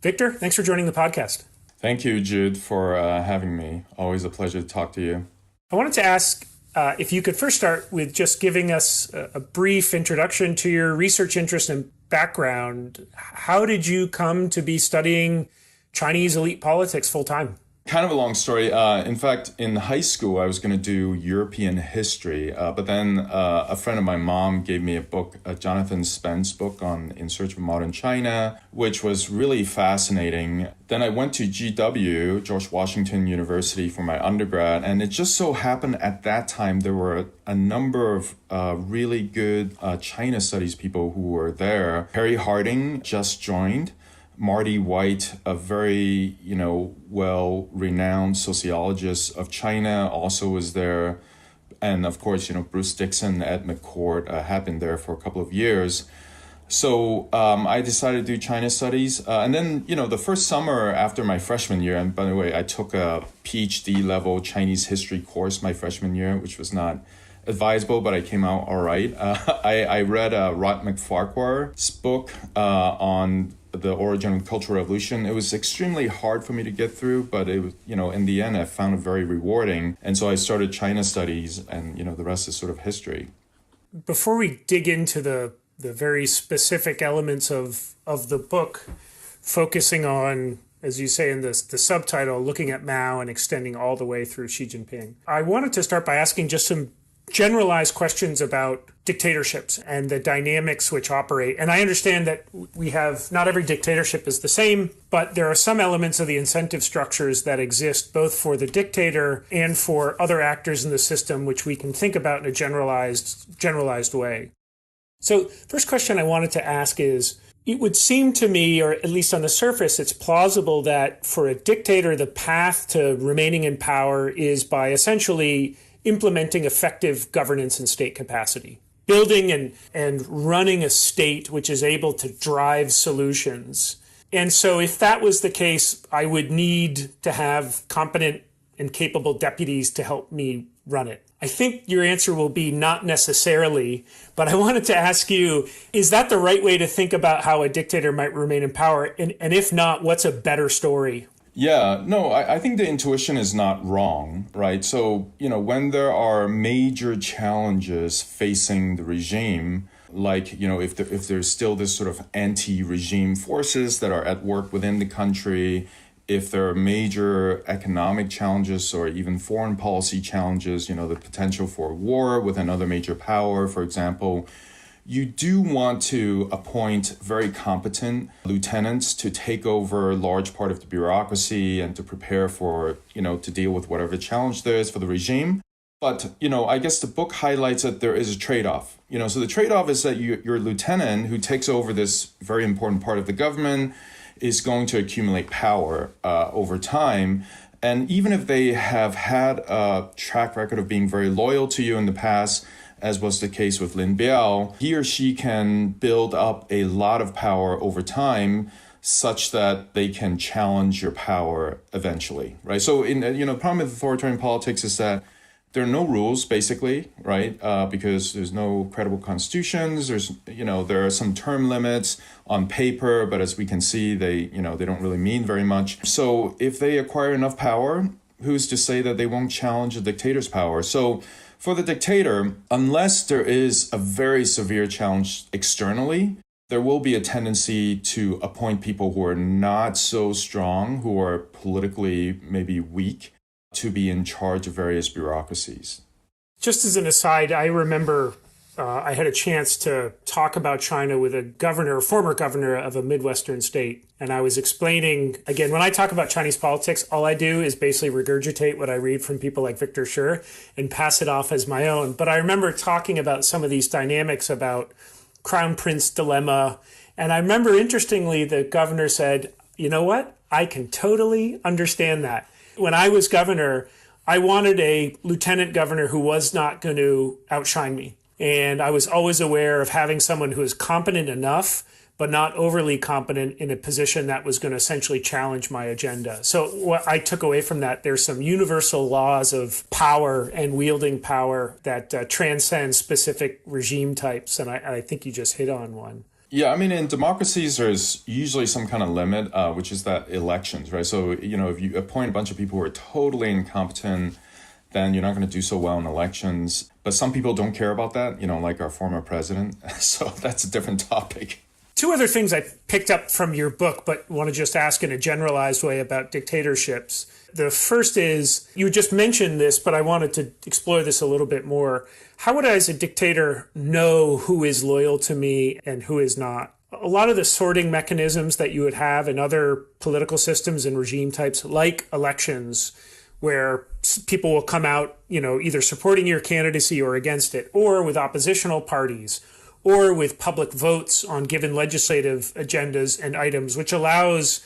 Victor, thanks for joining the podcast. Thank you, Jude, for having me. Always a pleasure to talk to you. I wanted to ask if you could first start with just giving us a brief introduction to your research interest and background. How did you come to be studying Chinese elite politics full time? Kind of a long story. In fact, in high school, I was going to do European history, but then a friend of my mom gave me a book, a Jonathan Spence book on In Search of Modern China, which was really fascinating. Then I went to GW, George Washington University, for my undergrad, and it just so happened at that time there were a number of really good China studies people who were there. Harry Harding just joined. Marty White, a very, well-renowned sociologist of China, also was there. And of course, Bruce Dixon, Ed McCord had been there for a couple of years. So I decided to do China studies. And then, the first summer after my freshman year, and by the way, I took a PhD level Chinese history course my freshman year, which was not advisable, but I came out all right. I read Rod McFarquhar's book on the origin of the Cultural Revolution. It was extremely hard for me to get through, but it was, in the end, I found it very rewarding. And so I started China studies, and, the rest is sort of history. Before we dig into the very specific elements of the book, focusing on, as you say in the subtitle, looking at Mao and extending all the way through Xi Jinping, I wanted to start by asking just some generalized questions about dictatorships and the dynamics which operate. And I understand that not every dictatorship is the same, but there are some elements of the incentive structures that exist both for the dictator and for other actors in the system, which we can think about in a generalized way. So first question I wanted to ask is, it would seem to me, or at least on the surface, it's plausible that for a dictator, the path to remaining in power is by essentially implementing effective governance and state capacity, building and running a state which is able to drive solutions. And so if that was the case, I would need to have competent and capable deputies to help me run it. I think your answer will be not necessarily, but I wanted to ask you, is that the right way to think about how a dictator might remain in power? And if not, what's a better story? Yeah, no, I think the intuition is not wrong, right? So, when there are major challenges facing the regime, like, if there's still this sort of anti-regime forces that are at work within the country, if there are major economic challenges or even foreign policy challenges, the potential for war with another major power, for example, you do want to appoint very competent lieutenants to take over a large part of the bureaucracy and to prepare for, to deal with whatever challenge there is for the regime. But, I guess the book highlights that there is a trade-off. So the trade-off is that your lieutenant who takes over this very important part of the government is going to accumulate power over time. And even if they have had a track record of being very loyal to you in the past, as was the case with Lin Biao, he or she can build up a lot of power over time such that they can challenge your power eventually, right? So, the problem with authoritarian politics is that there are no rules, basically, right? Because there's no credible constitutions. There are some term limits on paper, but as we can see, they don't really mean very much. So if they acquire enough power, who's to say that they won't challenge a dictator's power? So for the dictator, unless there is a very severe challenge externally, there will be a tendency to appoint people who are not so strong, who are politically maybe weak, to be in charge of various bureaucracies. Just as an aside, I remember I had a chance to talk about China with a former governor of a Midwestern state. And I was explaining, again, when I talk about Chinese politics, all I do is basically regurgitate what I read from people like Victor Shi and pass it off as my own. But I remember talking about some of these dynamics about Crown Prince dilemma. And I remember, interestingly, the governor said, you know what? I can totally understand that. When I was governor, I wanted a lieutenant governor who was not going to outshine me. And I was always aware of having someone who is competent enough, but not overly competent in a position that was going to essentially challenge my agenda. So what I took away from that, there's some universal laws of power and wielding power that transcend specific regime types. And I think you just hit on one. Yeah, I mean, in democracies, there's usually some kind of limit, which is that elections, right? So, if you appoint a bunch of people who are totally incompetent, then you're not going to do so well in elections. But some people don't care about that, like our former president. So that's a different topic. Two other things I picked up from your book, but want to just ask in a generalized way about dictatorships. The first is, you just mentioned this, but I wanted to explore this a little bit more. How would I, as a dictator, know who is loyal to me and who is not? A lot of the sorting mechanisms that you would have in other political systems and regime types, like elections, where people will come out, either supporting your candidacy or against it, or with oppositional parties, or with public votes on given legislative agendas and items, which allows,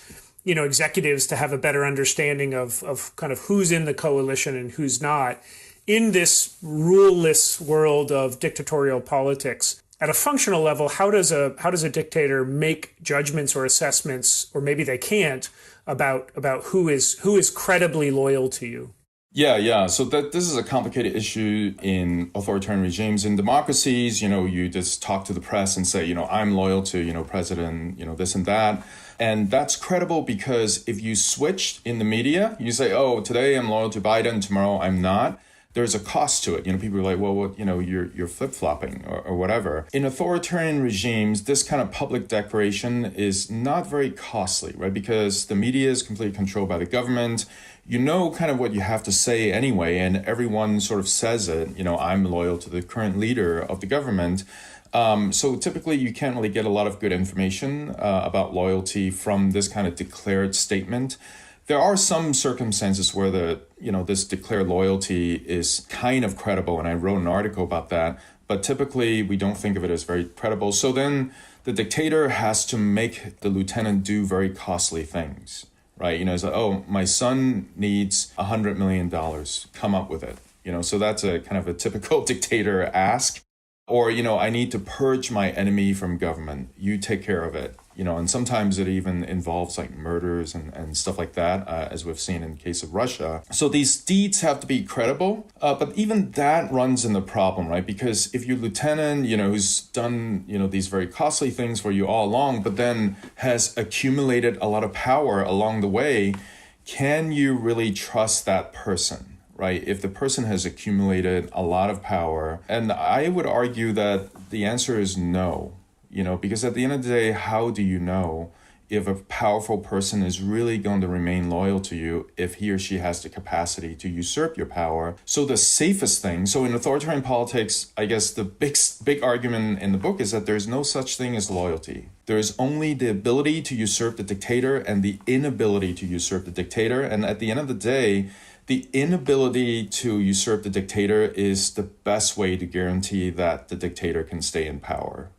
executives to have a better understanding of kind of who's in the coalition and who's not. In this ruleless world of dictatorial politics, at a functional level, how does a dictator make judgments or assessments, or maybe they can't, about who is credibly loyal to you? Yeah. So this is a complicated issue in authoritarian regimes. In democracies, you just talk to the press and say, I'm loyal to, president, this and that. And that's credible because if you switch in the media, you say, oh, today I'm loyal to Biden, tomorrow I'm not. There's a cost to it. People are like, well, you're flip-flopping or whatever. In authoritarian regimes, this kind of public declaration is not very costly, right? Because the media is completely controlled by the government. You know kind of what you have to say anyway, and everyone sort of says it, I'm loyal to the current leader of the government. So typically you can't really get a lot of good information about loyalty from this kind of declared statement. There are some circumstances where this declared loyalty is kind of credible, and I wrote an article about that, but typically we don't think of it as very credible. So then the dictator has to make the lieutenant do very costly things, right? It's like, oh, my son needs $100 million, come up with it. So that's a kind of a typical dictator ask. Or, I need to purge my enemy from government. You take care of it. And sometimes it even involves like murders and stuff like that, as we've seen in the case of Russia. So these deeds have to be credible. But even that runs in the problem, right? Because if your lieutenant, who's done, these very costly things for you all along, but then has accumulated a lot of power along the way, can you really trust that person? Right? If the person has accumulated a lot of power, and I would argue that the answer is no, because at the end of the day, how do you know if a powerful person is really going to remain loyal to you if he or she has the capacity to usurp your power? So the safest thing, so in authoritarian politics, I guess the big argument in the book is that there's no such thing as loyalty. There is only the ability to usurp the dictator and the inability to usurp the dictator. And at the end of the day, the inability to usurp the dictator is the best way to guarantee that the dictator can stay in power.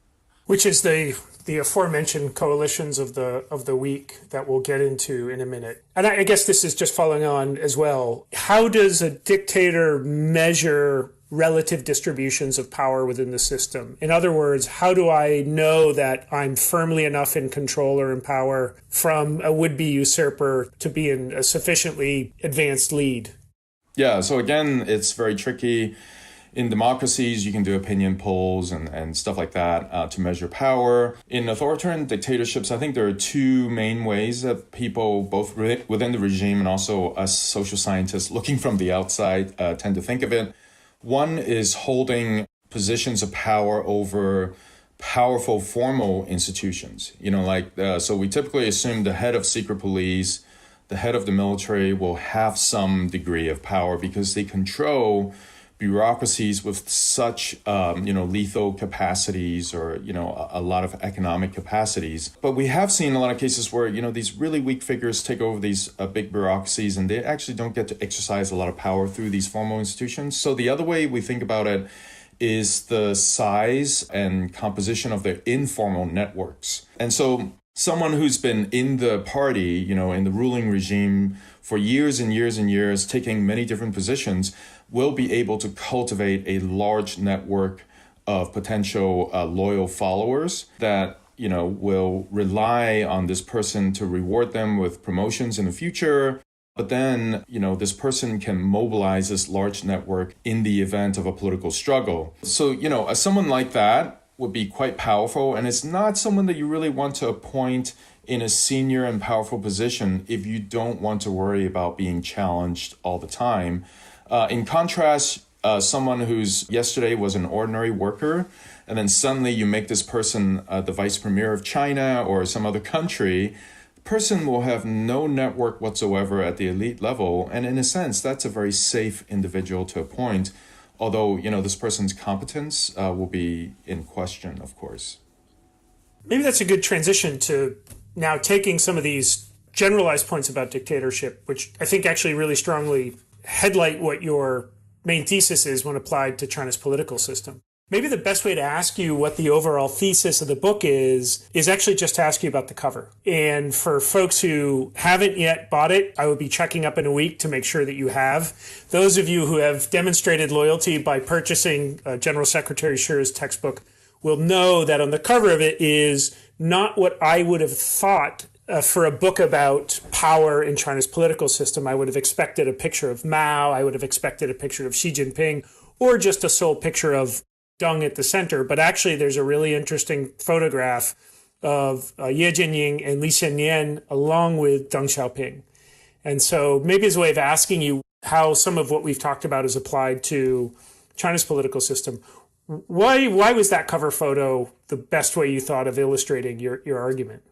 Which is the aforementioned coalitions of the weak that we'll get into in a minute. And I guess this is just following on as well. How does a dictator measure relative distributions of power within the system? In other words, how do I know that I'm firmly enough in control or in power from a would-be usurper to be in a sufficiently advanced lead? Yeah, so again, it's very tricky. In democracies, you can do opinion polls and stuff like that to measure power. In authoritarian dictatorships, I think there are two main ways that people, both within the regime and also us social scientists looking from the outside, tend to think of it. One is holding positions of power over powerful formal institutions. So we typically assume the head of secret police, the head of the military will have some degree of power because they control bureaucracies with such, lethal capacities or, a lot of economic capacities. But we have seen a lot of cases where, these really weak figures take over these big bureaucracies and they actually don't get to exercise a lot of power through these formal institutions. So the other way we think about it is the size and composition of their informal networks. And so someone who's been in the party, in the ruling regime for years and years and years, taking many different positions, will be able to cultivate a large network of potential loyal followers that, will rely on this person to reward them with promotions in the future. But then, this person can mobilize this large network in the event of a political struggle. So, as someone like that, would be quite powerful, and it's not someone that you really want to appoint in a senior and powerful position if you don't want to worry about being challenged all the time. In contrast, someone who's yesterday was an ordinary worker, and then suddenly you make this person the vice premier of China or some other country, the person will have no network whatsoever at the elite level. And in a sense, that's a very safe individual to appoint, although, this person's competence will be in question, of course. Maybe that's a good transition to now taking some of these generalized points about dictatorship, which I think actually really strongly headlight what your main thesis is when applied to China's political system. Maybe the best way to ask you what the overall thesis of the book is actually just to ask you about the cover. And for folks who haven't yet bought it, I will be checking up in a week to make sure that you have. Those of you who have demonstrated loyalty by purchasing General Secretary Shi's textbook will know that on the cover of it is not what I would have thought for a book about power in China's political system. I would have expected a picture of Mao, I would have expected a picture of Xi Jinping, or just a sole picture of Deng at the center. But actually, there's a really interesting photograph of Ye Jianying and Li Xiannian along with Deng Xiaoping. And so maybe as a way of asking you how some of what we've talked about is applied to China's political system, why was that cover photo the best way you thought of illustrating your argument?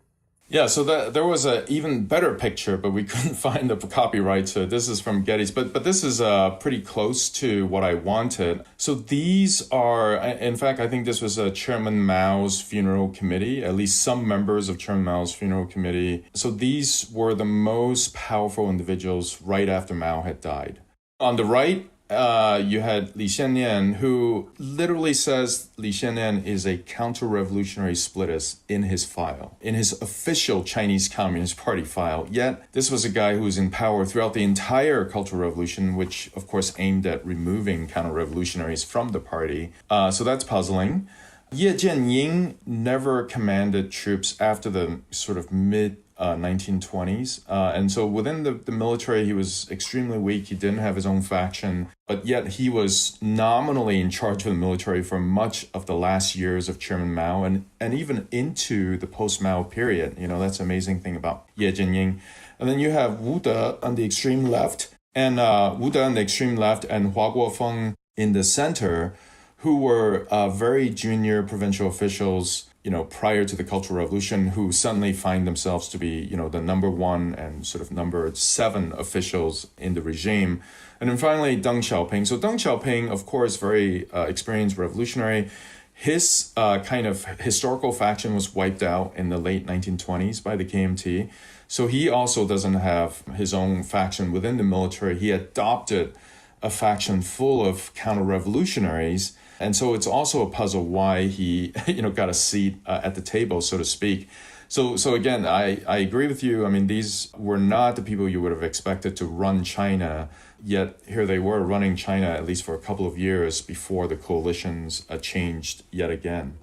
Yeah, so there was an even better picture, but we couldn't find the copyright. So this is from Getty's, but this is pretty close to what I wanted. So these are, in fact, I think this was Chairman Mao's funeral committee, at least some members of Chairman Mao's funeral committee. So these were the most powerful individuals right after Mao had died. On the right, you had Li Xiannian, who literally says Li Xiannian is a counter-revolutionary splittist in his file, in his official Chinese Communist Party file. Yet, this was a guy who was in power throughout the entire Cultural Revolution, which, of course, aimed at removing counter-revolutionaries from the party. So that's puzzling. Ye Jianying never commanded troops after the sort of mid-1920s. And so within the military, he was extremely weak. He didn't have his own faction, but yet he was nominally in charge of the military for much of the last years of Chairman Mao and even into the post-Mao period. That's the amazing thing about Ye Jianying. And then you have Wu De on the extreme left, and Wu De on the extreme left and Hua Guofeng in the center, who were very junior provincial officials, prior to the Cultural Revolution, who suddenly find themselves to be, the number 1 and sort of number 7 officials in the regime. And then finally, Deng Xiaoping. So Deng Xiaoping, of course, very experienced revolutionary. His kind of historical faction was wiped out in the late 1920s by the KMT. So he also doesn't have his own faction within the military. He adopted a faction full of counter-revolutionaries. And so it's also a puzzle why he, got a seat at the table, so to speak. So again, I agree with you. I mean, these were not the people you would have expected to run China, yet here they were running China at least for a couple of years before the coalitions changed yet again.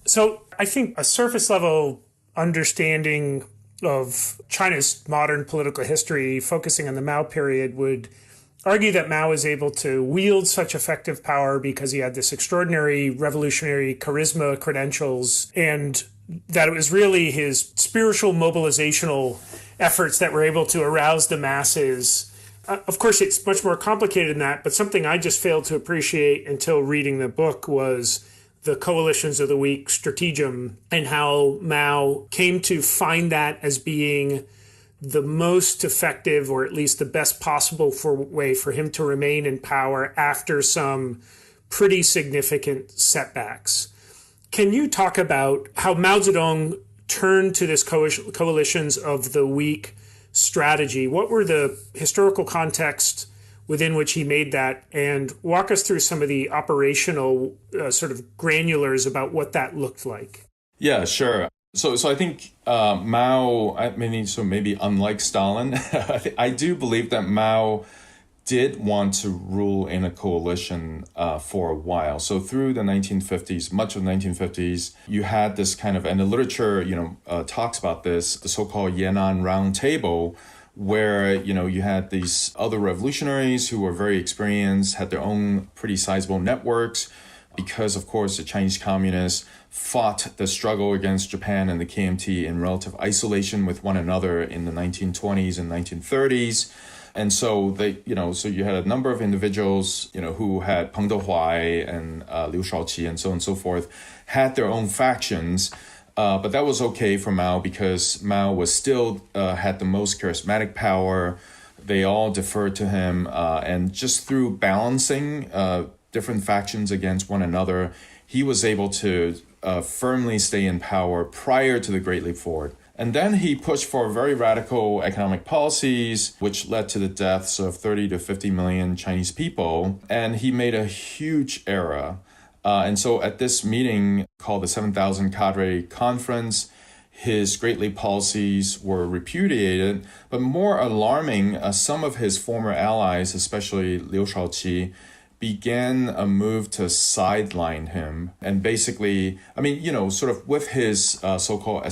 So I think a surface level understanding of China's modern political history, focusing on the Mao period, would argue that Mao was able to wield such effective power because he had this extraordinary revolutionary charisma, credentials, and that it was really his spiritual mobilizational efforts that were able to arouse the masses. Of course, it's much more complicated than that, but something I just failed to appreciate until reading the book was the coalitions of the weak stratagem and how Mao came to find that as being the most effective, or at least the best possible way for him to remain in power after some pretty significant setbacks. Can you talk about how Mao Zedong turned to this coalitions of the weak strategy? What were the historical context within which he made that? And walk us through some of the operational sort of granulars about what that looked like. Yeah, sure. So I think Mao, maybe unlike Stalin, I do believe that Mao did want to rule in a coalition for a while. So through the 1950s, much of the 1950s, you had this kind of, and the literature, talks about this, the so-called Yan'an Round Table, where, you had these other revolutionaries who were very experienced, had their own pretty sizable networks, because, of course, the Chinese communists fought the struggle against Japan and the KMT in relative isolation with one another in the 1920s and 1930s. And so so you had a number of individuals, who had Peng Dehuai and Liu Shaoqi and so on and so forth, had their own factions. But that was okay for Mao because Mao was still had the most charismatic power. They all deferred to him. And just through balancing different factions against one another, he was able to firmly stay in power prior to the Great Leap Forward. And then he pushed for very radical economic policies, which led to the deaths of 30 to 50 million Chinese people. And he made a huge error. And so at this meeting called the 7,000 Cadre Conference, his Great Leap policies were repudiated. But more alarming, some of his former allies, especially Liu Shaoqi, began a move to sideline him. And basically, sort of with his so-called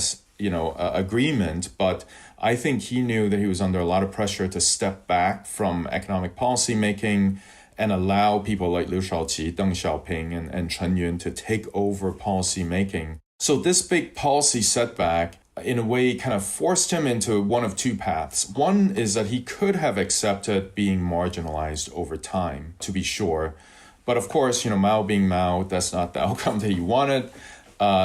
agreement, but I think he knew that he was under a lot of pressure to step back from economic policy making and allow people like Liu Shaoqi, Deng Xiaoping, and Chen Yun to take over policy making. So this big policy setback, in a way, kind of forced him into one of two paths. One is that he could have accepted being marginalized over time, to be sure. But of course, Mao being Mao, that's not the outcome that he wanted.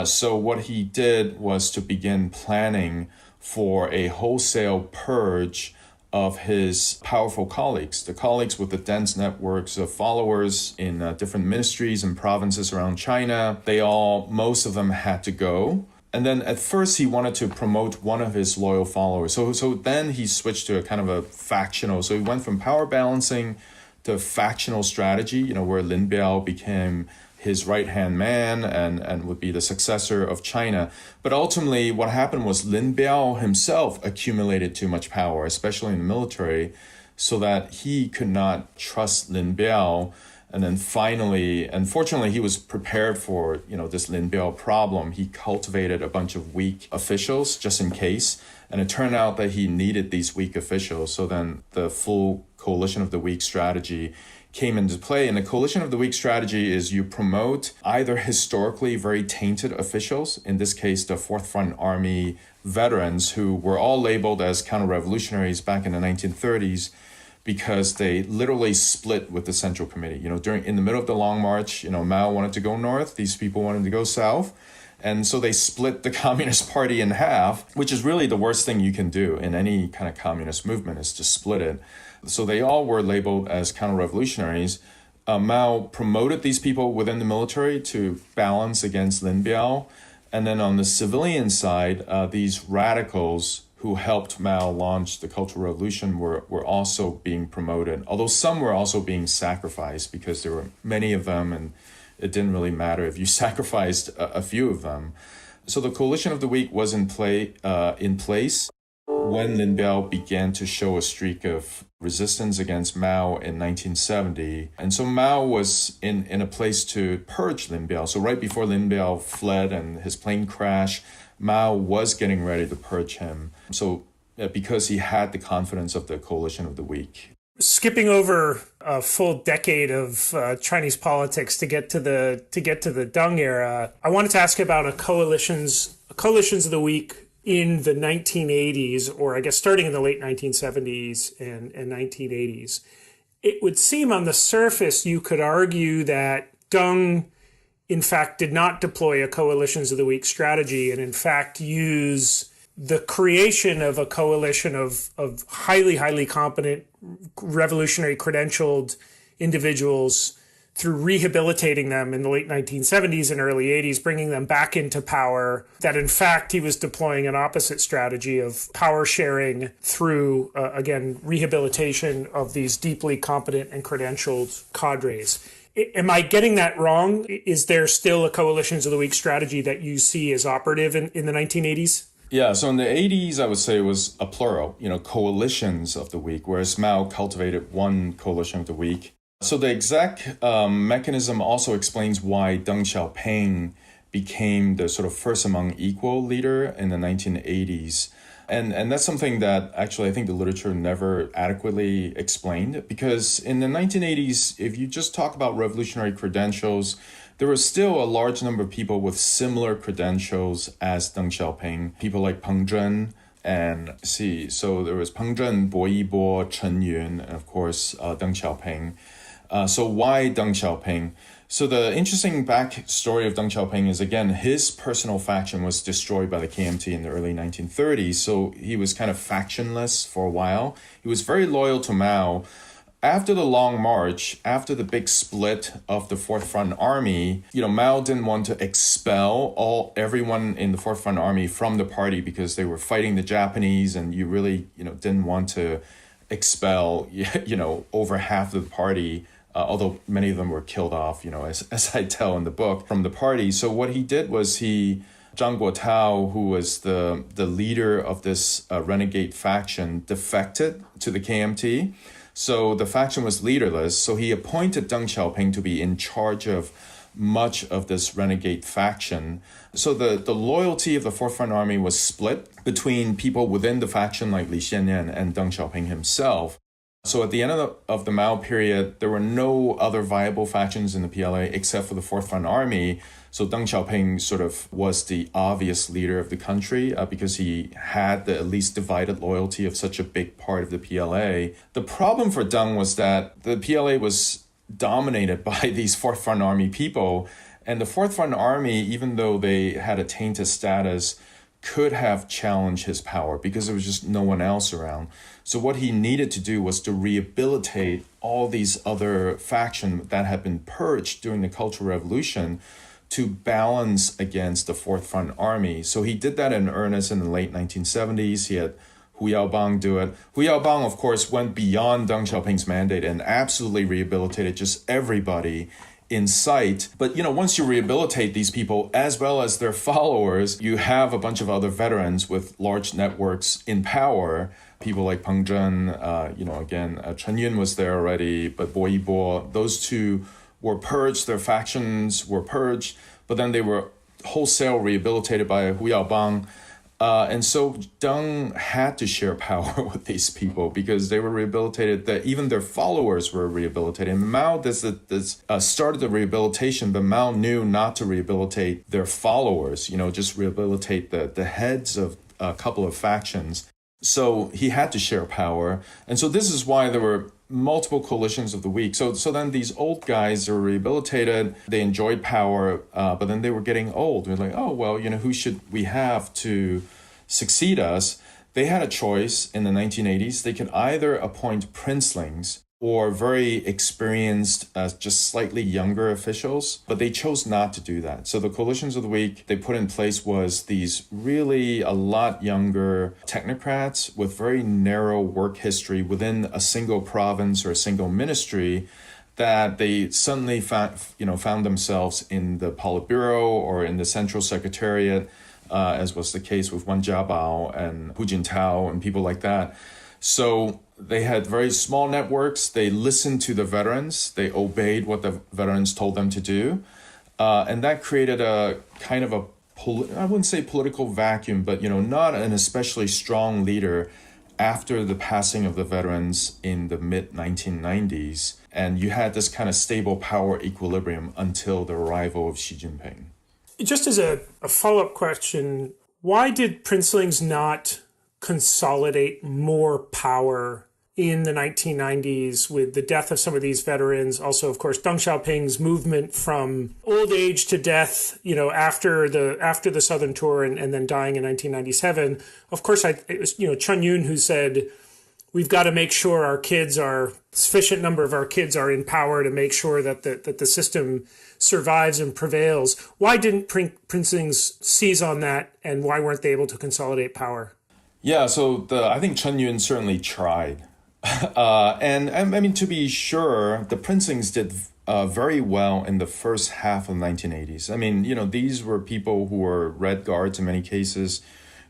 So what he did was to begin planning for a wholesale purge of his powerful colleagues, the colleagues with the dense networks of followers in different ministries and provinces around China. Most of them had to go. And then at first he wanted to promote one of his loyal followers. So then he switched to a kind of a factional. So he went from power balancing to factional strategy, where Lin Biao became his right-hand man and would be the successor of China. But ultimately, what happened was Lin Biao himself accumulated too much power, especially in the military, so that he could not trust Lin Biao. And then finally, unfortunately, he was prepared for, this Lin Biao problem. He cultivated a bunch of weak officials just in case. And it turned out that he needed these weak officials. So then the full coalition of the weak strategy came into play. And the coalition of the weak strategy is you promote either historically very tainted officials, in this case, the Fourth Front Army veterans who were all labeled as counter-revolutionaries back in the 1930s, because they literally split with the Central Committee. In the middle of the Long March, Mao wanted to go north, these people wanted to go south. And so they split the Communist Party in half, which is really the worst thing you can do in any kind of communist movement, is to split it. So they all were labeled as counter-revolutionaries. Mao promoted these people within the military to balance against Lin Biao. And then on the civilian side, these radicals who helped Mao launch the Cultural Revolution were also being promoted, although some were also being sacrificed because there were many of them and it didn't really matter if you sacrificed a few of them. So the coalition of the weak was in place when Lin Biao began to show a streak of resistance against Mao in 1970. And so Mao was in a place to purge Lin Biao. So right before Lin Biao fled and his plane crashed, Mao was getting ready to purge him. So because he had the confidence of the coalition of the weak. Skipping over a full decade of Chinese politics to get to the Deng era, I wanted to ask about coalitions of the weak in the 1980s, or I guess starting in the late 1970s and 1980s. It would seem on the surface you could argue that Deng, in fact, did not deploy a coalitions of the weak strategy, and in fact use the creation of a coalition of highly competent, revolutionary credentialed individuals through rehabilitating them in the late 1970s and early 80s, bringing them back into power, that in fact he was deploying an opposite strategy of power sharing through, again, rehabilitation of these deeply competent and credentialed cadres. Am I getting that wrong? Is there still a coalitions of the weak strategy that you see as operative in the 1980s? Yeah, so in the 80s, I would say it was a plural, coalitions of the weak, whereas Mao cultivated one coalition of the weak. So the exact mechanism also explains why Deng Xiaoping became the sort of first among equal leader in the 1980s. And that's something that actually I think the literature never adequately explained, because in the 1980s, if you just talk about revolutionary credentials, there was still a large number of people with similar credentials as Deng Xiaoping, people like Peng Zhen, and so there was Peng Zhen, Bo Yibo, Chen Yun, and of course Deng Xiaoping. So why Deng Xiaoping? So the interesting backstory of Deng Xiaoping is, again, his personal faction was destroyed by the KMT in the early 1930s. So he was kind of factionless for a while. He was very loyal to Mao. After the Long March, after the big split of the Fourth Front Army, Mao didn't want to expel everyone in the Fourth Front Army from the party because they were fighting the Japanese, and you really, didn't want to expel, over half of the party, although many of them were killed off, as I tell in the book, from the party. So what he did was Zhang Guotao, who was the leader of this renegade faction, defected to the KMT. So the faction was leaderless. So he appointed Deng Xiaoping to be in charge of much of this renegade faction. So the loyalty of the Fourth Front Army was split between people within the faction like Li Xiannian and Deng Xiaoping himself. So at the end of the Mao period, there were no other viable factions in the PLA except for the Fourth Front Army. So Deng Xiaoping sort of was the obvious leader of the country because he had the at least divided loyalty of such a big part of the PLA. The problem for Deng was that the PLA was dominated by these Fourth Front Army people. And the Fourth Front Army, even though they had a tainted status, could have challenged his power because there was just no one else around. So what he needed to do was to rehabilitate all these other factions that had been purged during the Cultural Revolution to balance against the Fourth Front Army. So he did that in earnest in the late 1970s. He had Hu Yaobang do it. Hu Yaobang, of course, went beyond Deng Xiaoping's mandate and absolutely rehabilitated just everybody in sight. But, once you rehabilitate these people as well as their followers, you have a bunch of other veterans with large networks in power. People like Peng Zhen, Chen Yun was there already, but Bo Yibo, those two were purged, their factions were purged, but then they were wholesale rehabilitated by Hu Yaobang. And so Deng had to share power with these people because they were rehabilitated, that even their followers were rehabilitated. And Mao started the rehabilitation, but Mao knew not to rehabilitate their followers, just rehabilitate the heads of a couple of factions. So he had to share power. And so this is why there were multiple coalitions of the weak. So then these old guys are rehabilitated, they enjoyed power, but then they were getting old. We're like, oh, well, who should we have to succeed us? They had a choice in the 1980s. They could either appoint princelings or very experienced, just slightly younger officials, but they chose not to do that. So the coalitions of the weak they put in place was these really a lot younger technocrats with very narrow work history within a single province or a single ministry, that they suddenly found themselves in the Politburo or in the Central Secretariat, as was the case with Wen Jiabao and Hu Jintao and people like that. So they had very small networks. They listened to the veterans. They obeyed what the veterans told them to do. And that created a kind of I wouldn't say political vacuum, but, not an especially strong leader after the passing of the veterans in the mid-1990s. And you had this kind of stable power equilibrium until the arrival of Xi Jinping. Just as a follow-up question, why did Princelings not consolidate more power in the 1990s with the death of some of these veterans? Also, of course, Deng Xiaoping's movement from old age to death, after the Southern Tour and then dying in 1997. Of course, it was, Chen Yun who said, we've got to make sure sufficient number of our kids are in power to make sure that the system survives and prevails. Why didn't Princelings seize on that, and why weren't they able to consolidate power? Yeah, so I think Chen Yun certainly tried. And I mean, to be sure, the Princelings did very well in the first half of the 1980s. I mean, these were people who were Red Guards in many cases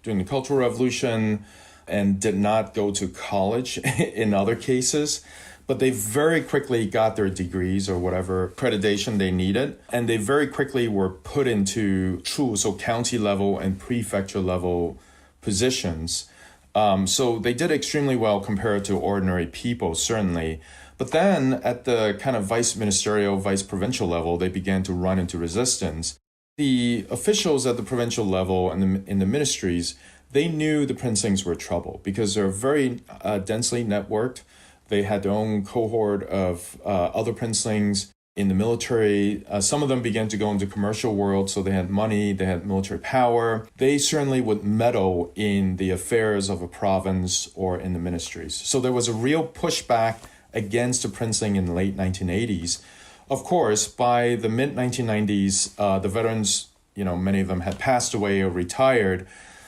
during the Cultural Revolution and did not go to college in other cases. But they very quickly got their degrees or whatever accreditation they needed. And they very quickly were put into so county level and prefecture level positions. So they did extremely well compared to ordinary people, certainly. But then at the kind of vice ministerial, vice provincial level, they began to run into resistance. The officials at the provincial level and in the ministries, they knew the Princelings were trouble because they're very densely networked. They had their own cohort of other Princelings in the military. Some of them began to go into commercial world, so they had money, they had military power. They certainly would meddle in the affairs of a province or in the ministries. So there was a real pushback against the Princeling in the late 1980s. Of course, by the mid-1990s, the veterans, many of them had passed away or retired.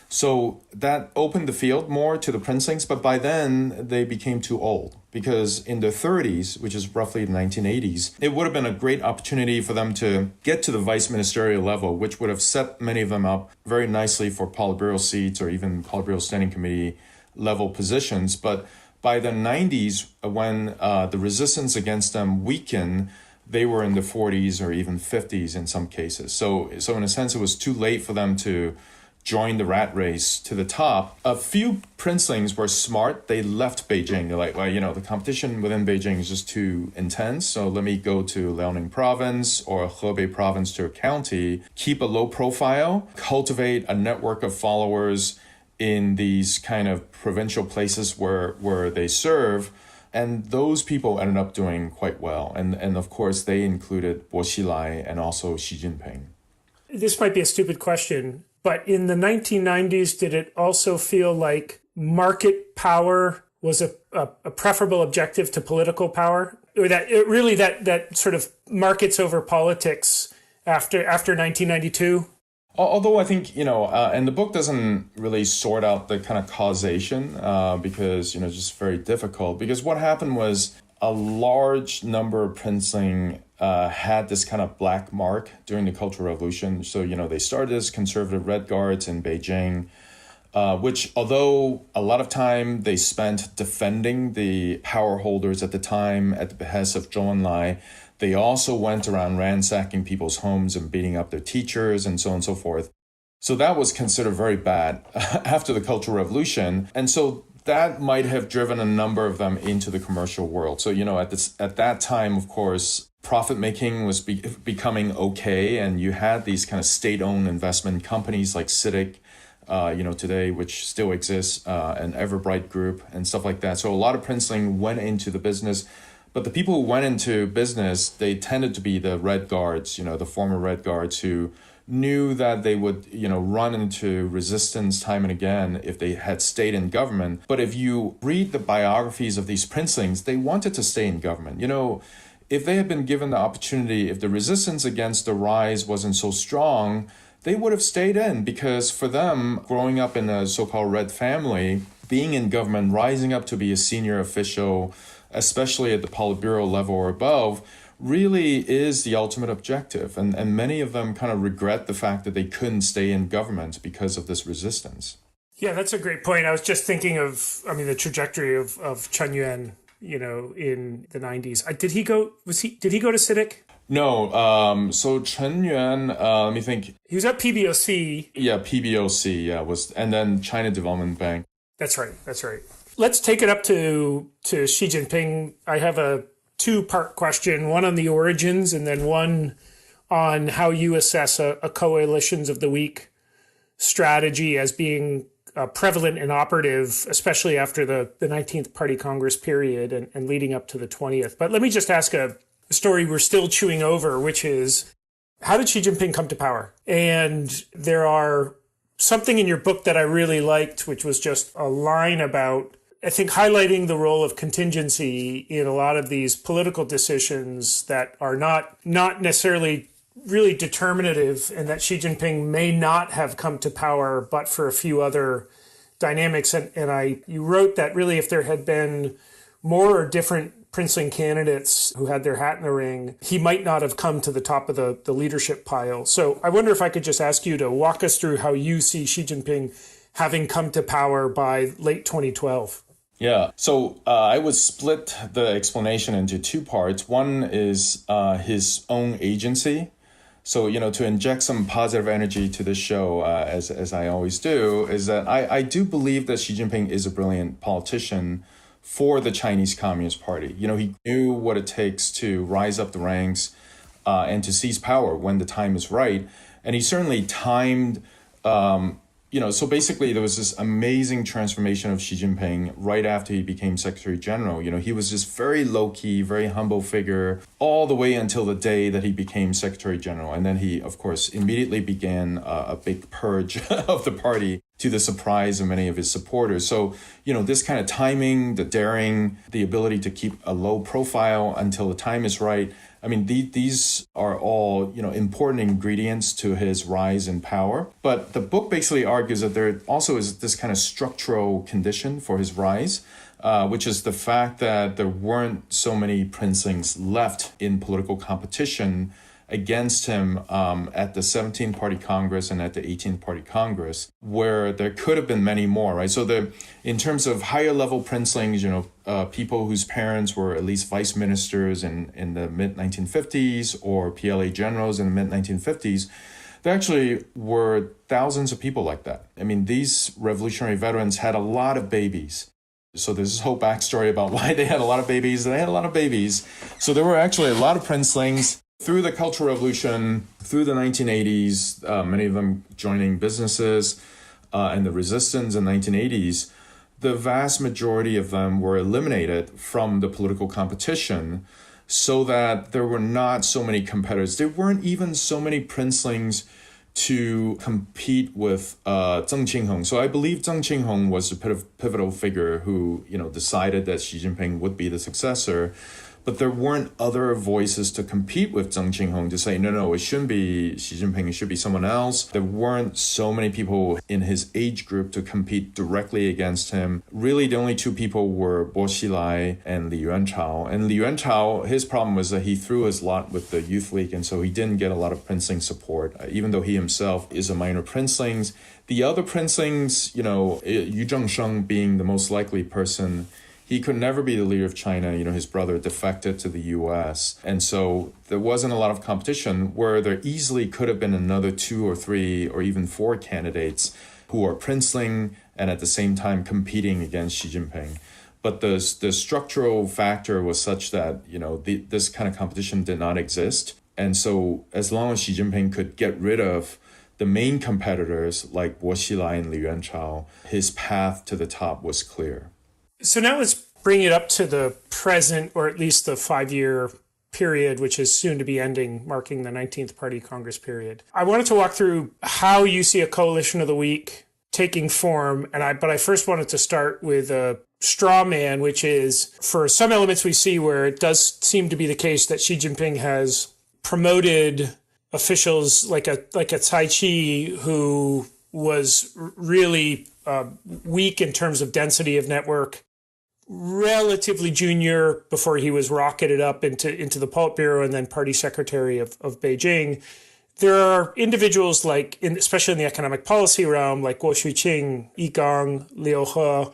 So that opened the field more to the Princelings, but by then they became too old because in the 30s, which is roughly the 1980s, it would have been a great opportunity for them to get to the vice ministerial level, which would have set many of them up very nicely for Politburo seats or even Politburo Standing Committee level positions. But by the 90s, when the resistance against them weakened, they were in the 40s or even 50s in some cases. So in a sense, it was too late for them to join the rat race to the top. A few Princelings were smart. They left Beijing. They're like, well, the competition within Beijing is just too intense. So let me go to Liaoning province or Hebei province to a county, keep a low profile, cultivate a network of followers in these kind of provincial places where they serve. And those people ended up doing quite well. And of course, they included Bo Xilai and also Xi Jinping. This might be a stupid question, but in the 1990s, did it also feel like market power was a preferable objective to political power? Or that it really that sort of markets over politics after 1992? Although I think, and the book doesn't really sort out the kind of causation because, it's just very difficult. Because what happened was a large number of Princeling had this kind of black mark during the Cultural Revolution. So, they started as conservative Red Guards in Beijing, which although a lot of time they spent defending the power holders at the time at the behest of Zhou Enlai, they also went around ransacking people's homes and beating up their teachers and so on and so forth. So that was considered very bad after the Cultural Revolution. And so that might have driven a number of them into the commercial world. So, at that time, of course, profit making was becoming okay. And you had these kind of state-owned investment companies like CITIC, today, which still exists, and Everbright Group and stuff like that. So a lot of Princeling went into the business. But the people who went into business, they tended to be the Red Guards, the former Red Guards who knew that they would, run into resistance time and again if they had stayed in government. But if you read the biographies of these Princelings, they wanted to stay in government. If they had been given the opportunity, if the resistance against the rise wasn't so strong, they would have stayed in because for them, growing up in a so-called Red family, being in government, rising up to be a senior official, especially at the Politburo level or above, really is the ultimate objective. And many of them kind of regret the fact that they couldn't stay in government because of this resistance. Yeah, that's a great point. I was just thinking of, the trajectory of Chen Yuan, in the 90s. Did he go to CITIC? No. So Chen Yuan, let me think. He was at PBOC. Yeah, PBOC, and then China Development Bank. That's right. Let's take it up to Xi Jinping. I have a two-part question, one on the origins and then one on how you assess a coalitions of the weak strategy as being prevalent and operative, especially after the 19th Party Congress period and leading up to the 20th. But let me just ask a story we're still chewing over, which is, how did Xi Jinping come to power? And there are something in your book that I really liked, which was just a line about, I think, highlighting the role of contingency in a lot of these political decisions that are not necessarily really determinative, and that Xi Jinping may not have come to power but for a few other dynamics. And you wrote that really if there had been more or different Princeling candidates who had their hat in the ring, he might not have come to the top of the leadership pile. So I wonder if I could just ask you to walk us through how you see Xi Jinping having come to power by late 2012. Yeah. So I would split the explanation into two parts. One is his own agency. So, to inject some positive energy to the show, as I always do, is that I do believe that Xi Jinping is a brilliant politician for the Chinese Communist Party. He knew what it takes to rise up the ranks and to seize power when the time is right. And he certainly timed, so basically there was this amazing transformation of Xi Jinping right after he became Secretary General. He was this very low-key, very humble figure all the way until the day that he became Secretary General. And then he, of course, immediately began a big purge of the party to the surprise of many of his supporters. So, this kind of timing, the daring, the ability to keep a low profile until the time is right, I mean, these are all, important ingredients to his rise in power. But the book basically argues that there also is this kind of structural condition for his rise, which is the fact that there weren't so many Princelings left in political competition against him at the 17th Party Congress and at the 18th Party Congress, where there could have been many more, right? So in terms of higher level Princelings, people whose parents were at least vice ministers in the mid-1950s or PLA generals in the mid-1950s, there actually were thousands of people like that. I mean, these revolutionary veterans had a lot of babies. So there's this whole backstory about why they had a lot of babies. They had a lot of babies. So there were actually a lot of Princelings. Through the Cultural Revolution, through the 1980s, many of them joining businesses and the resistance in the 1980s, the vast majority of them were eliminated from the political competition so that there were not so many competitors. There weren't even so many Princelings to compete with Deng Qinghong. So I believe Deng Qinghong was a pivotal figure who, decided that Xi Jinping would be the successor. But there weren't other voices to compete with Deng Qinghong to say, no, it shouldn't be Xi Jinping, it should be someone else. There weren't so many people in his age group to compete directly against him. Really, the only two people were Bo Xilai and Li Yuanchao. And Li Yuanchao, his problem was that he threw his lot with the Youth League, and so he didn't get a lot of Princeling support, even though he himself is a minor Princeling. The other Princelings, Yu Zhengsheng being the most likely person, he could never be the leader of China. His brother defected to the U.S. And so there wasn't a lot of competition where there easily could have been another 2 or 3 or even 4 candidates who are Princeling and at the same time competing against Xi Jinping. But the structural factor was such that, this kind of competition did not exist. And so as long as Xi Jinping could get rid of the main competitors like Bo Xilai and Li Yuanchao, his path to the top was clear. So now let's bring it up to the present, or at least the 5-year period, which is soon to be ending, marking the 19th Party Congress period. I wanted to walk through how you see a coalition of the week taking form, but I first wanted to start with a straw man, which is for some elements we see where it does seem to be the case that Xi Jinping has promoted officials like a Cai Chi, who was really weak in terms of density of network, relatively junior before he was rocketed up into the Politburo and then party secretary of Beijing. There are individuals especially in the economic policy realm, like Guo Shuqing, Yi Gang, Liu He,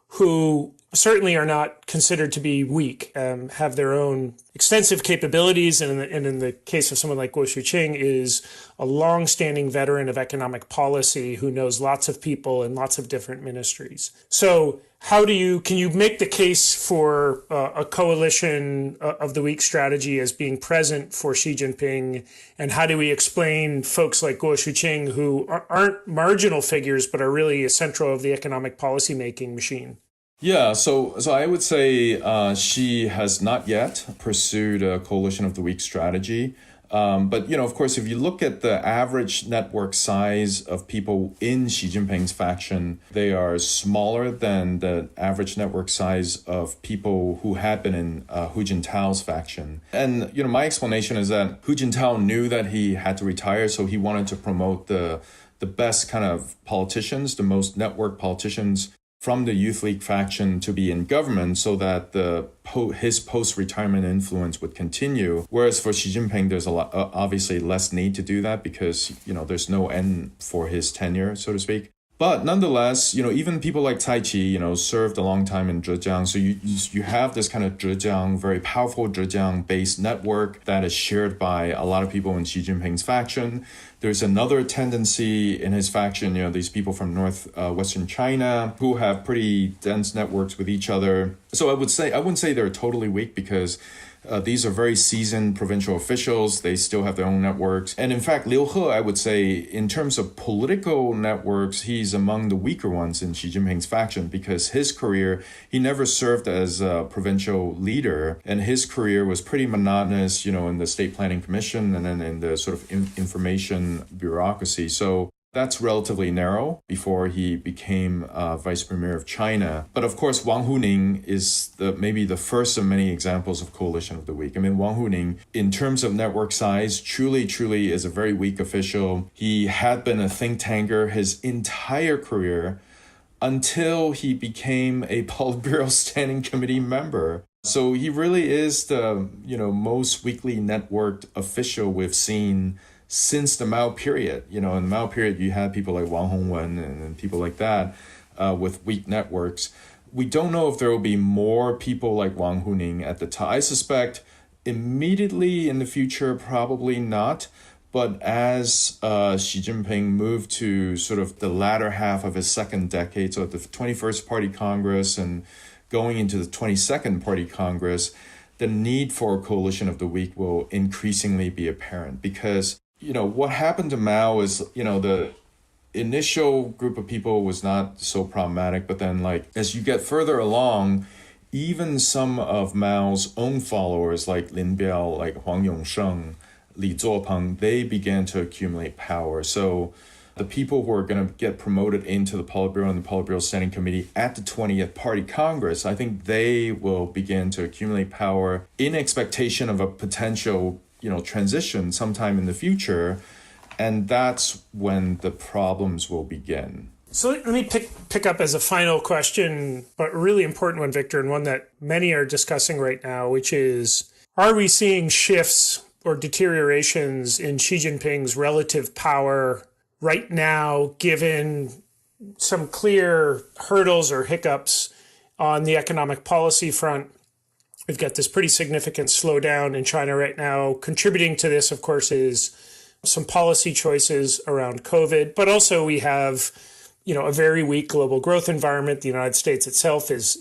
who certainly are not considered to be weak, have their own extensive capabilities, and in the case of someone like Guo Shuqing, is a long-standing veteran of economic policy who knows lots of people in lots of different ministries. So can you make the case for a coalition of the week strategy as being present for Xi Jinping, and how do we explain folks like Guo Shuqing, who aren't marginal figures but are really a central of the economic policy-making machine? Yeah, so I would say Xi has not yet pursued a coalition of the week strategy. But, of course, if you look at the average network size of people in Xi Jinping's faction, they are smaller than the average network size of people who had been in Hu Jintao's faction. And, my explanation is that Hu Jintao knew that he had to retire, so he wanted to promote the best kind of politicians, the most networked politicians from the Youth League faction to be in government so that his post-retirement influence would continue. Whereas for Xi Jinping, there's obviously less need to do that because, there's no end for his tenure, so to speak. But nonetheless, even people like Cai Qi, served a long time in Zhejiang. So you have this kind of Zhejiang, very powerful Zhejiang-based network that is shared by a lot of people in Xi Jinping's faction. There's another tendency in his faction, these people from Western China who have pretty dense networks with each other. So I wouldn't say they're totally weak because these are very seasoned provincial officials. They still have their own networks. And in fact, Liu He, I would say, in terms of political networks, he's among the weaker ones in Xi Jinping's faction because his career, he never served as a provincial leader. And his career was pretty monotonous, in the State Planning Commission and then in the sort of information bureaucracy. So that's relatively narrow before he became vice premier of China. But of course, Wang Huning is maybe the first of many examples of coalition of the weak. I mean, Wang Huning, in terms of network size, truly is a very weak official. He had been a think tanker his entire career until he became a Politburo Standing Committee member. So he really is the, most weakly networked official we've seen since the Mao period. In the Mao period, you had people like Wang Hongwen and people like that with weak networks. We don't know if there will be more people like Wang Huning at the time. I suspect immediately in the future, probably not. But as Xi Jinping moved to sort of the latter half of his second decade, so at the 21st Party Congress and going into the 22nd Party Congress, the need for a coalition of the weak will increasingly be apparent because what happened to Mao is, the initial group of people was not so problematic, but then as you get further along, even some of Mao's own followers like Lin Biao, like Huang Yongsheng, Li Zuopeng, they began to accumulate power. So the people who are going to get promoted into the Politburo and the Politburo Standing Committee at the 20th Party Congress, I think they will begin to accumulate power in expectation of a potential transition sometime in the future, and that's when the problems will begin. So let me pick up as a final question, but a really important one, Victor, and one that many are discussing right now, which is, are we seeing shifts or deteriorations in Xi Jinping's relative power right now, given some clear hurdles or hiccups on the economic policy front? We've got this pretty significant slowdown in China right now. Contributing to this, of course, is some policy choices around COVID, but also we have, a very weak global growth environment. The United States itself is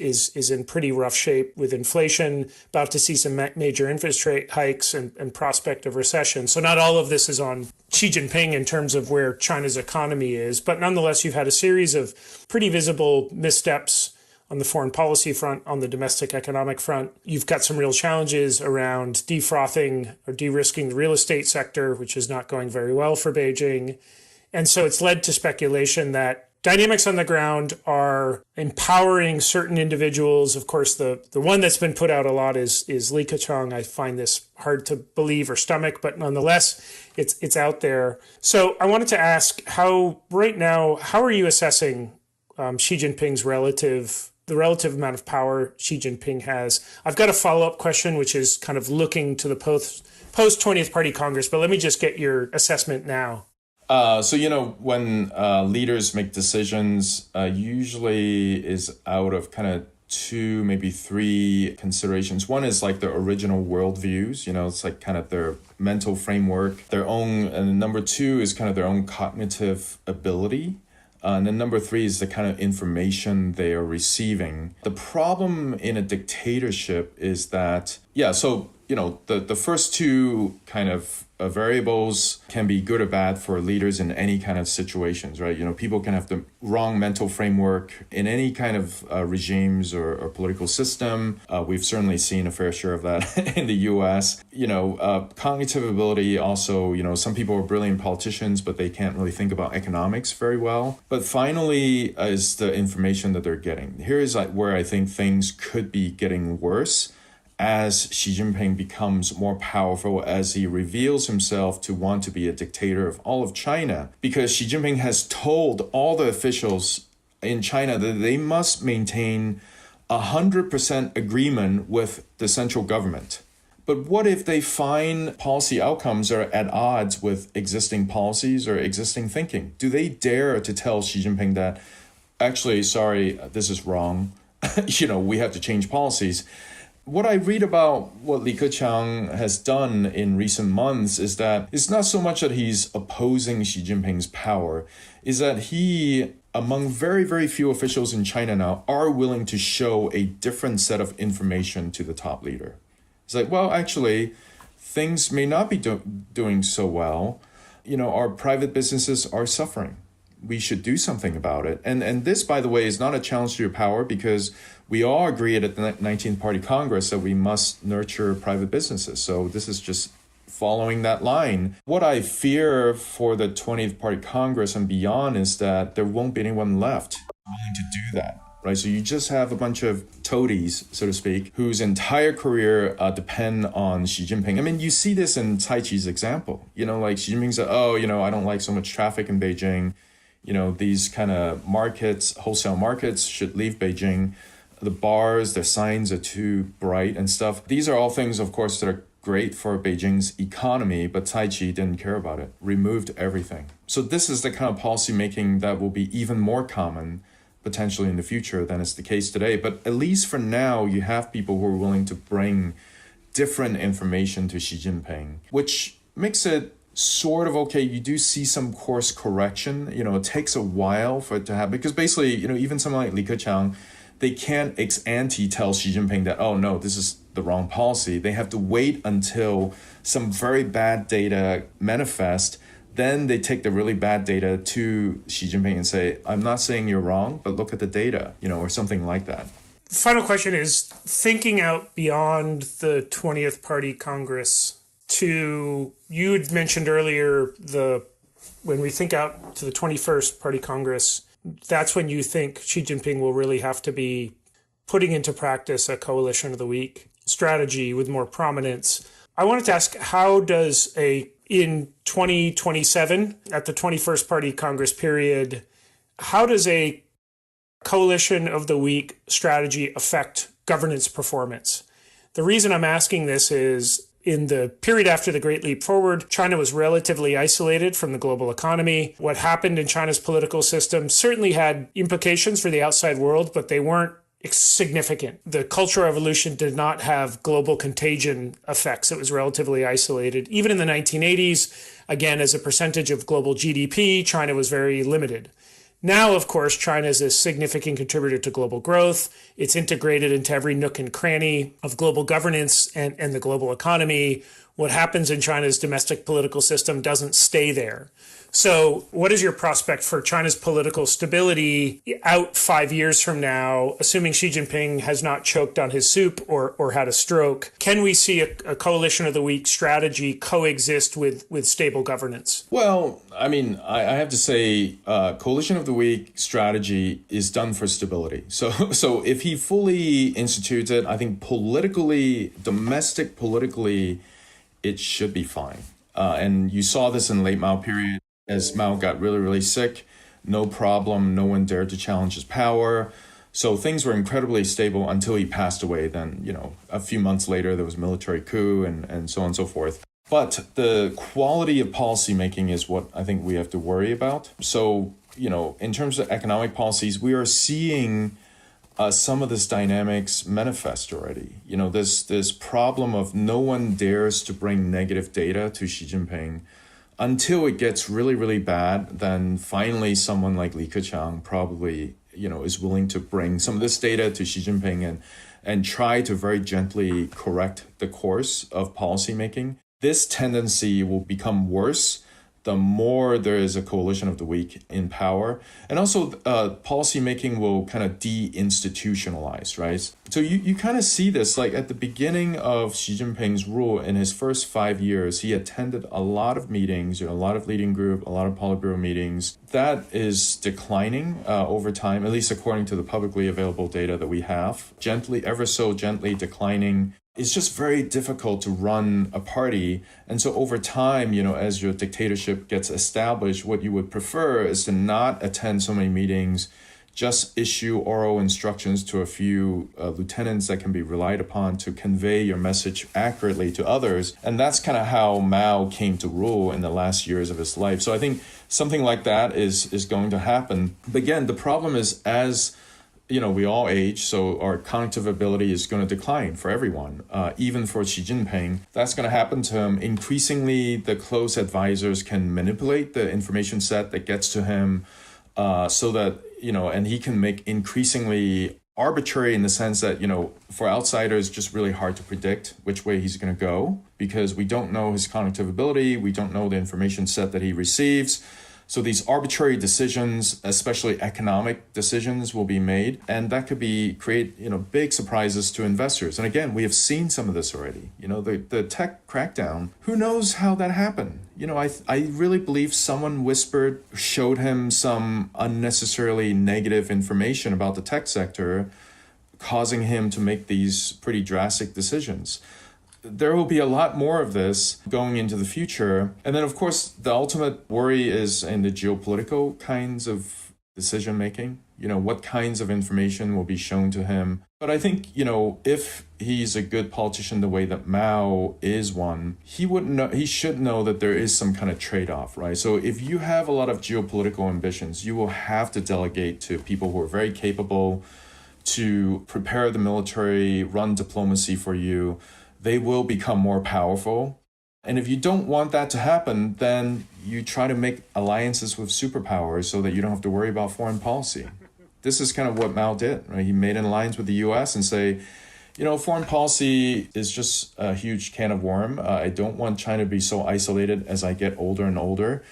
in pretty rough shape with inflation, about to see some major interest rate hikes and prospect of recession. So not all of this is on Xi Jinping in terms of where China's economy is, but nonetheless, you've had a series of pretty visible missteps on the foreign policy front, on the domestic economic front. You've got some real challenges around defrothing or de-risking the real estate sector, which is not going very well for Beijing. And so it's led to speculation that dynamics on the ground are empowering certain individuals. Of course, the one that's been put out a lot is Li Keqiang. I find this hard to believe or stomach, but nonetheless, it's out there. So I wanted to ask, how are you assessing Xi Jinping's the relative amount of power Xi Jinping has? I've got a follow-up question, which is kind of looking to the post-20th Party Congress, but let me just get your assessment now. So, when leaders make decisions, usually is out of kind of two, maybe three considerations. One is like their original worldviews, it's like kind of their mental framework, their own, and number two is kind of their own cognitive ability. And then number three is the kind of information they are receiving. The problem in a dictatorship is that, the first two kind of variables can be good or bad for leaders in any kind of situations, right? People can have the wrong mental framework in any kind of regimes or political system. We've certainly seen a fair share of that in the US. Cognitive ability also, some people are brilliant politicians, but they can't really think about economics very well. But finally is the information that they're getting. Here is where I think things could be getting worse as Xi Jinping becomes more powerful, as he reveals himself to want to be a dictator of all of China. Because Xi Jinping has told all the officials in China that they must maintain 100% agreement with the central government. But what if they find policy outcomes are at odds with existing policies or existing thinking? Do they dare to tell Xi Jinping that, actually, sorry, this is wrong. We have to change policies. What I read about what Li Keqiang has done in recent months is that it's not so much that he's opposing Xi Jinping's power, is that he, among very, very few officials in China now, are willing to show a different set of information to the top leader. It's like, well, actually, things may not be doing so well. Our private businesses are suffering. We should do something about it. And this, by the way, is not a challenge to your power, because we all agreed at the 19th Party Congress that we must nurture private businesses. So this is just following that line. What I fear for the 20th Party Congress and beyond is that there won't be anyone left willing to do that. Right? So you just have a bunch of toadies, so to speak, whose entire career depend on Xi Jinping. I mean, you see this in Cai Qi's example. Like Xi Jinping said, I don't like so much traffic in Beijing. These kind of markets, wholesale markets, should leave Beijing. The bars, their signs are too bright and stuff. These are all things, of course, that are great for Beijing's economy, but Cai Qi didn't care about it, removed everything. So this is the kind of policy making that will be even more common potentially in the future than is the case today. But at least for now, you have people who are willing to bring different information to Xi Jinping, which makes it sort of okay. You do see some course correction. It takes a while for it to happen, because basically, even someone like Li Keqiang, they can't ex ante tell Xi Jinping that, oh no, this is the wrong policy. They have to wait until some very bad data manifest. Then they take the really bad data to Xi Jinping and say, I'm not saying you're wrong, but look at the data, or something like that. The final question is, thinking out beyond the 20th Party Congress to, you had mentioned earlier, when we think out to the 21st Party Congress, that's when you think Xi Jinping will really have to be putting into practice a coalition of the week strategy with more prominence. I wanted to ask, how does in 2027, at the 21st Party Congress period, how does a coalition of the week strategy affect governance performance? The reason I'm asking this is, in the period after the Great Leap Forward, China was relatively isolated from the global economy. What happened in China's political system certainly had implications for the outside world, but they weren't significant. The Cultural Revolution did not have global contagion effects. It was relatively isolated. Even in the 1980s, again, as a percentage of global GDP, China was very limited. Now, of course, China is a significant contributor to global growth. It's integrated into every nook and cranny of global governance and the global economy. What happens in China's domestic political system doesn't stay there. So what is your prospect for China's political stability out 5 years from now, assuming Xi Jinping has not choked on his soup or had a stroke? Can we see a coalition of the week strategy coexist with stable governance? Well, I mean, I have to say, coalition of the week strategy is done for stability. So if he fully institutes it, I think domestic politically, it should be fine. And you saw this in late Mao period. As Mao got really, really sick, no problem. No one dared to challenge his power. So things were incredibly stable until he passed away. Then, a few months later, there was a military coup and so on and so forth. But the quality of policymaking is what I think we have to worry about. So, in terms of economic policies, we are seeing some of this dynamics manifest already. This problem of no one dares to bring negative data to Xi Jinping until it gets really, really bad. Then finally, someone like Li Keqiang probably, is willing to bring some of this data to Xi Jinping and try to very gently correct the course of policymaking. This tendency will become worse the more there is a coalition of the weak in power. And also policy making will kind of de-institutionalize, right? So you kind of see this, like at the beginning of Xi Jinping's rule in his first 5 years, he attended a lot of meetings, a lot of leading group, a lot of Politburo meetings. That is declining over time, at least according to the publicly available data that we have, ever so gently declining. It's just very difficult to run a party. And so over time, as your dictatorship gets established, what you would prefer is to not attend so many meetings, just issue oral instructions to a few lieutenants that can be relied upon to convey your message accurately to others. And that's kind of how Mao came to rule in the last years of his life. So I think something like that is going to happen. But again, the problem is, as we all age, so our cognitive ability is going to decline for everyone, even for Xi Jinping. That's going to happen to him. Increasingly, the close advisors can manipulate the information set that gets to him so that, and he can make increasingly arbitrary in the sense that, for outsiders, just really hard to predict which way he's going to go because we don't know his cognitive ability. We don't know the information set that he receives. So these arbitrary decisions, especially economic decisions, will be made, and that could create big surprises to investors. And again, we have seen some of this already. The tech crackdown. Who knows how that happened? I really believe someone showed him some unnecessarily negative information about the tech sector, causing him to make these pretty drastic decisions. There will be a lot more of this going into the future. And then, of course, the ultimate worry is in the geopolitical kinds of decision making. What kinds of information will be shown to him. But I think, if he's a good politician the way that Mao is one, he should know that there is some kind of trade-off, right? So if you have a lot of geopolitical ambitions, you will have to delegate to people who are very capable to prepare the military, run diplomacy for you. They will become more powerful. And if you don't want that to happen, then you try to make alliances with superpowers so that you don't have to worry about foreign policy. This is kind of what Mao did, right? He made an alliance with the US and say, foreign policy is just a huge can of worm. I don't want China to be so isolated as I get older and older.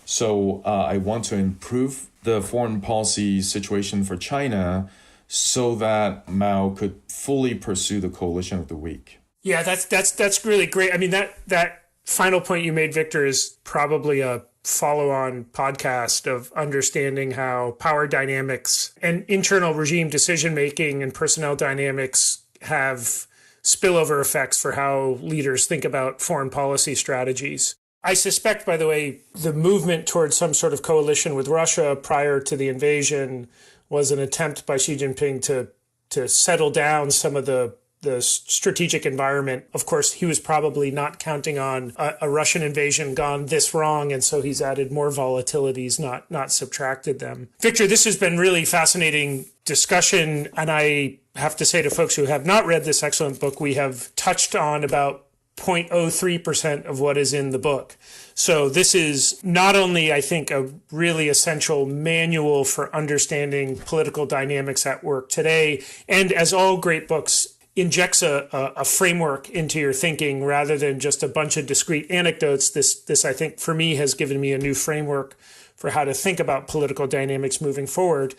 So I want to improve the foreign policy situation for China so that Mao could fully pursue the coalition of the weak. Yeah, that's really great. I mean, that final point you made, Victor, is probably a follow-on podcast of understanding how power dynamics and internal regime decision-making and personnel dynamics have spillover effects for how leaders think about foreign policy strategies. I suspect, by the way, the movement towards some sort of coalition with Russia prior to the invasion was an attempt by Xi Jinping to settle down some of the strategic environment. Of course, he was probably not counting on a Russian invasion gone this wrong, and so he's added more volatilities, not subtracted them. Victor, this has been really fascinating discussion, and I have to say to folks who have not read this excellent book, we have touched on about 0.03% of what is in the book. So this is not only, I think, a really essential manual for understanding political dynamics at work today, and as all great books, injects a framework into your thinking rather than just a bunch of discrete anecdotes. This, I think, for me, has given me a new framework for how to think about political dynamics moving forward.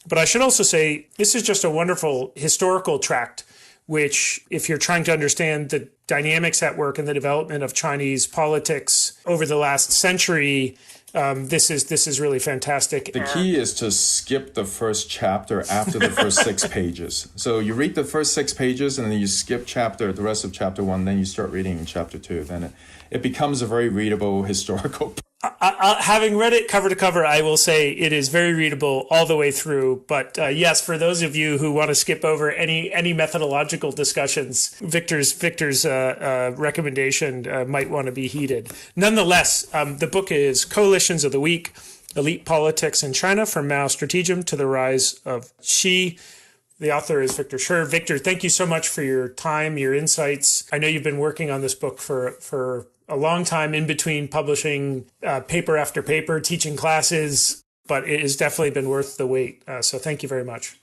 But I should also say, this is just a wonderful historical tract, which, if you're trying to understand the dynamics at work and the development of Chinese politics over the last century, this is really fantastic. The key is to skip the first chapter after the first 6 pages. So you read the first 6 pages and then you skip the rest of chapter 1, then you start reading in chapter 2. Then it becomes a very readable historical. Having read it cover to cover, I will say it is very readable all the way through. But yes, for those of you who want to skip over any methodological discussions, Victor's recommendation might want to be heeded. Nonetheless, the book is Coalitions of the Weak, Elite Politics in China from Mao's Strategem to the Rise of Xi. The author is Victor Scher. Victor, thank you so much for your time, your insights. I know you've been working on this book for a long time in between publishing paper after paper, teaching classes, but it has definitely been worth the wait. So thank you very much.